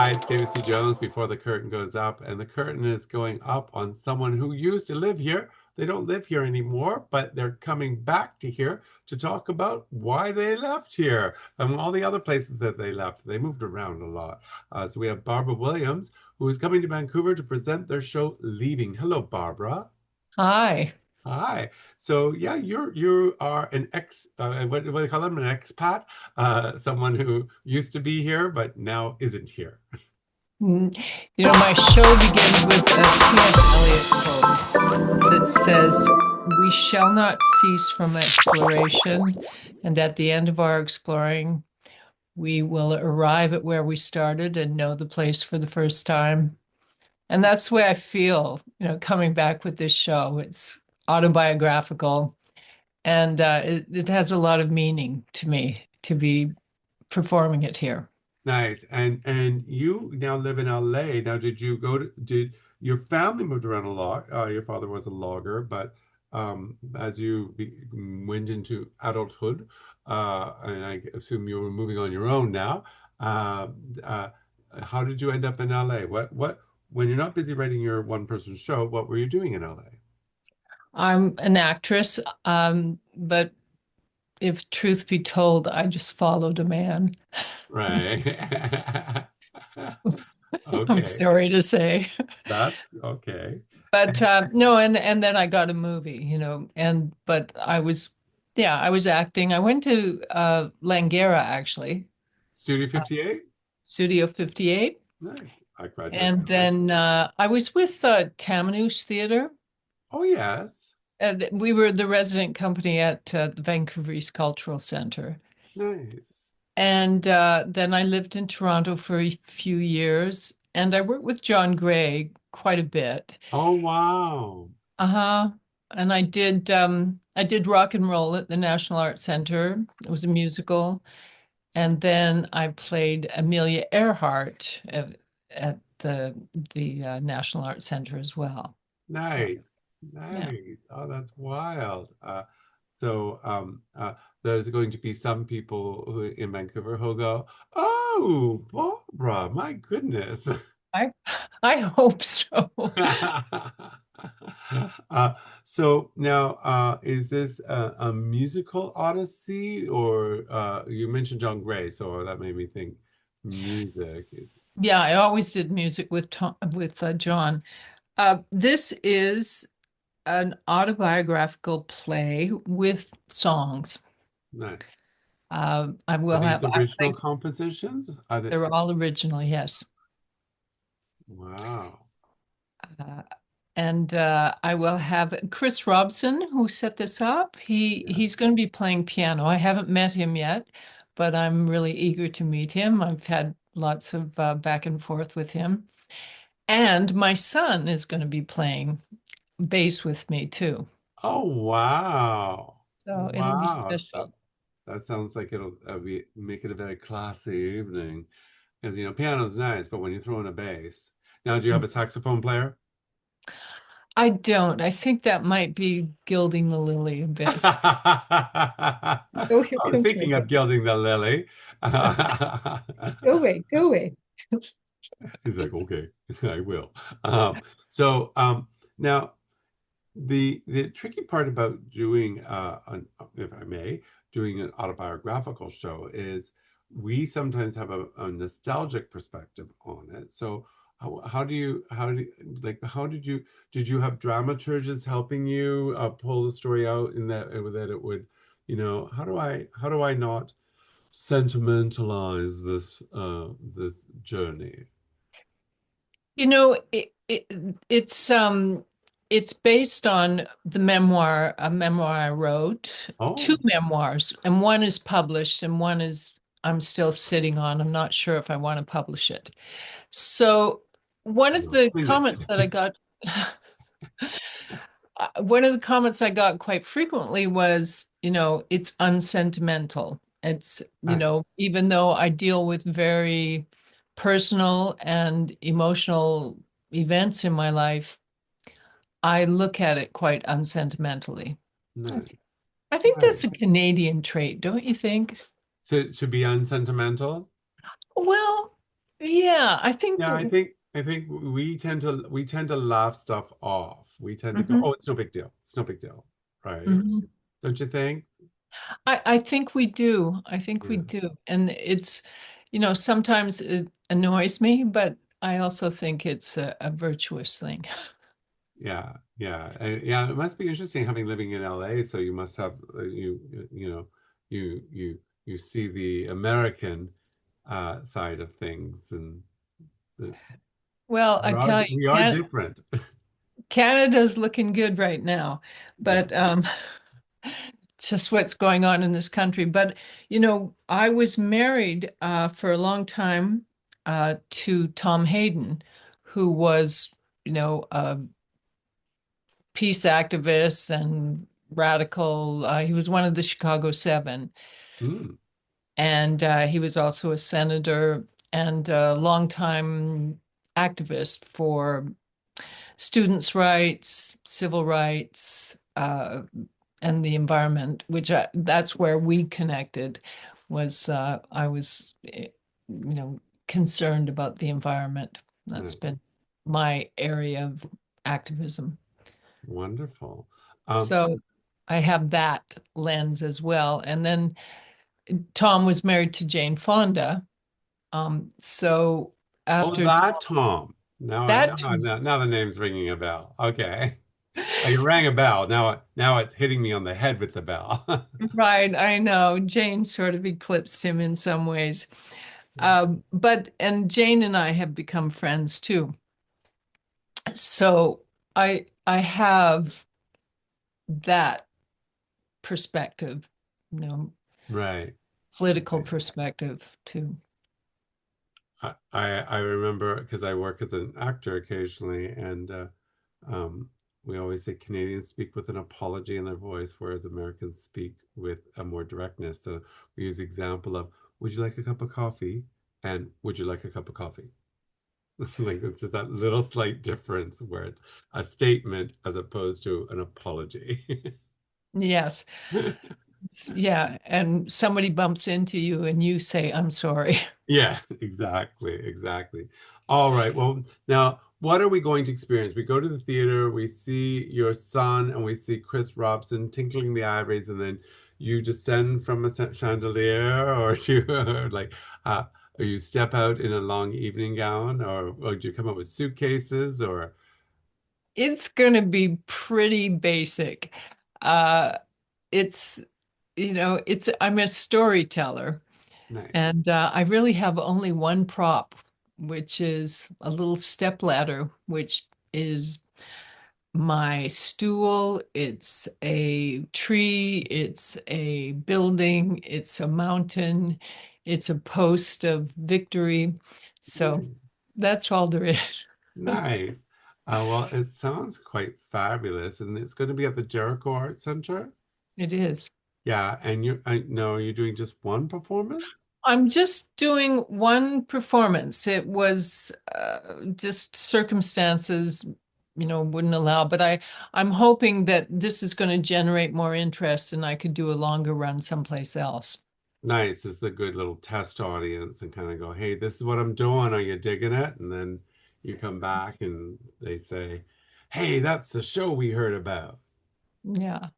Hi, it's David C. Jones before the curtain goes up, and the curtain is going up on someone who used to live here. They don't live here anymore, but they're coming back to here to talk about why they left here and all the other places that they left. They moved around a lot. So we have Barbara Williams, who is coming to Vancouver to present their show Leaving. Hello, Barbara. Hi. Hi. So yeah, you are an what do they call them? An expat, someone who used to be here but now isn't here. Mm, my show begins with a T.S. Eliot quote that says, "We shall not cease from exploration, and at the end of our exploring, we will arrive at where we started and know the place for the first time." And that's the way I feel, coming back with this show. It's autobiographical, and it has a lot of meaning to me to be performing it here. Nice. And you now live in LA. Now, did your family moved around a lot? Your father was a logger, but as went into adulthood, and I assume you were moving on your own now, uh, uh, how did you end up in LA? When you're not busy writing your one-person show, what were you doing in LA? I'm an actress, but if truth be told, I just followed a man. Right. I'm Okay, sorry to say. that's okay. But no, and then I got a movie, and but yeah, I was acting. I went to Langara actually, Studio uh, 58? Studio 58, Nice. I graduated and from high then school. I was with Tamanouche Theater, Oh, yes. and we were the resident company at the Vancouver East Cultural Center. Nice. And then I lived in Toronto for a few years, and I worked with John Gray quite a bit. Oh, wow. Uh-huh. And I did rock and roll at the National Arts Center. It was a musical. And then I played Amelia Earhart at the National Arts Center as well. So Nice. yeah. Nice. Oh, that's wild. So there's going to be some people who in Vancouver who'll go, "Oh, Barbara, my goodness." I I hope so. Uh, so now, is this a musical odyssey, or you mentioned John Gray, so that made me think music. Yeah, I always did music with John. This is an autobiographical play with songs. Nice. I Are will these have, I original think compositions? Are they? they're all original, yes. Wow. Uh, and I will have Chris Robson, who set this up. Yeah. He's going to be playing piano. I haven't met him yet, but I'm really eager to meet him. I've had lots of back and forth with him. And my son is going to be playing bass with me too. Oh, wow. So it'll be Wow. special. That sounds like it'll make it a very classy evening. Because, piano's nice, but when you throw in a bass. Now, do you have a saxophone player? I don't. I think that might be gilding the lily a bit. I Oh, here was comes my thinking of dog. gilding the lily. Go away, go away. He's like, okay, I will. So now the tricky part about doing if I may, doing an autobiographical show is we sometimes have a nostalgic perspective on it. So how did you have dramaturges helping you pull the story out in that it would, how do I not sentimentalize this journey? You know, it's based on a memoir I wrote, two Oh, memoirs, and one is published and one is I'm still sitting on. I'm not sure if I want to publish it. So one of no, the sing it. comments that I got one of the comments I got quite frequently was, it's unsentimental. It's, Nice. even though I deal with very personal and emotional events in my life, I look at it quite unsentimentally. Nice. I think Nice. that's a Canadian trait, don't you think? To be unsentimental? Well, Yeah, I think Yeah, that. I think we tend to laugh stuff off. We tend to go, Mhm, "Oh, it's no big deal. It's no big deal." Right? mhm. Don't you think? I think we do. I think we Yeah. do. And sometimes it annoys me, but I also think it's a virtuous thing. Yeah, yeah, yeah. It must be interesting having living in LA. So you must have you know you see the American side of things, and the, Well, I tell you, we are different. Canada's looking good right now, Yeah. but just what's going on in this country. But I was married for a long time to Tom Hayden, who was, a peace activist and radical. He was one of the Chicago Seven, Mm, and he was also a senator and a longtime activist for students' rights, civil rights, and the environment, that's where we connected. Was I was, concerned about the environment. That's nice. been my area of activism. Wonderful. So I have that lens as well. And then Tom was married to Jane Fonda. So Oh, after that Tom. that, Now the name's ringing a bell. Okay. Oh, you rang a bell. Now it's hitting me on the head with the bell. right, I know Jane sort of eclipsed him in some ways. And Jane and I have become friends too. So I have that perspective, you know, Right. political Right. perspective too. I remember because I work as an actor occasionally, and um, we always say Canadians speak with an apology in their voice, whereas Americans speak with a more directness. So we use the example of, "Would you like a cup of coffee?" and "Would you like a cup of coffee?" Like it's just that little slight difference where it's a statement as opposed to an apology. Yes. Yeah. And somebody bumps into you and you say, I'm sorry. Yeah, exactly, exactly. All right. Well, now what are we going to experience? We go to the theater, we see your son, and we see Chris Robson tinkling the ivories, and then you descend from a chandelier, or you or like, or you step out in a long evening gown, or do you come up with suitcases, or It's going to be pretty basic. Uh, it's, I'm a storyteller. nice. And I really have only one prop, which is a little step ladder, which is my stool. It's a tree, it's a building, it's a mountain, it's a post of victory. So Nice. that's all there is. Nice. Well, it sounds quite fabulous, and it's going to be at the Jericho Art Center. It is. Yeah, and I know, are you doing just one performance? I'm just doing one performance. It was just circumstances, wouldn't allow, but I'm hoping that this is going to generate more interest and I could do a longer run someplace else. Nice. It's a good little test audience and kind of go, hey, this is what I'm doing. Are you digging it? And then you come back and they say, hey, that's the show we heard about. Yeah.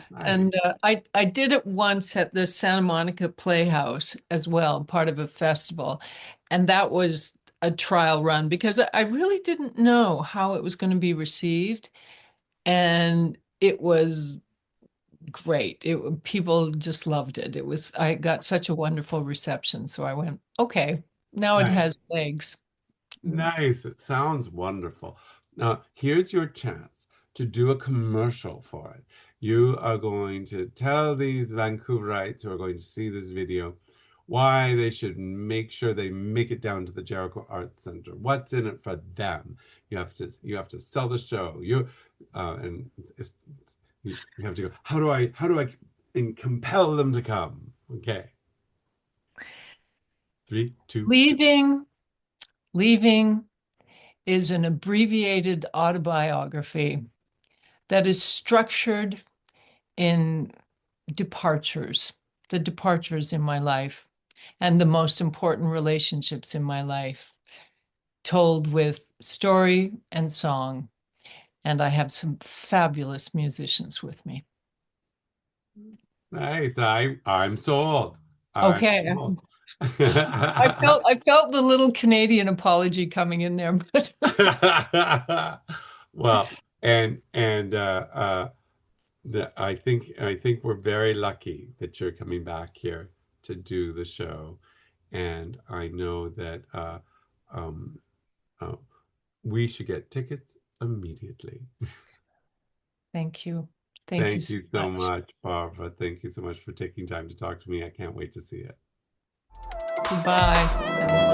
Nice. And I did it once at the Santa Monica Playhouse as well, part of a festival. And that was a trial run because I really didn't know how it was going to be received. And it was great. People just loved it. I got such a wonderful reception. So I went, okay, now it Nice. has legs. Nice. It sounds wonderful. Now, here's your chance to do a commercial for it. You are going to tell these Vancouverites who are going to see this video why they should make sure they make it down to the Jericho Arts Center. What's in it for them? You have to sell the show. And you have to go. How do I compel them to come? Okay, three, two. Leaving, leaving is an abbreviated autobiography that is structured in departures, the departures in my life. and the most important relationships in my life, told with story and song. And I have some fabulous musicians with me. Nice. I'm sold. I'm Okay. sold. I felt the little Canadian apology coming in there, but Well, and I think we're very lucky that you're coming back here to do the show, and I know that um, uh, we should get tickets immediately. thank you. Thank you Thank so you so much. much, Barbara. Thank you so much for taking time to talk to me. I can't wait to see it. Goodbye.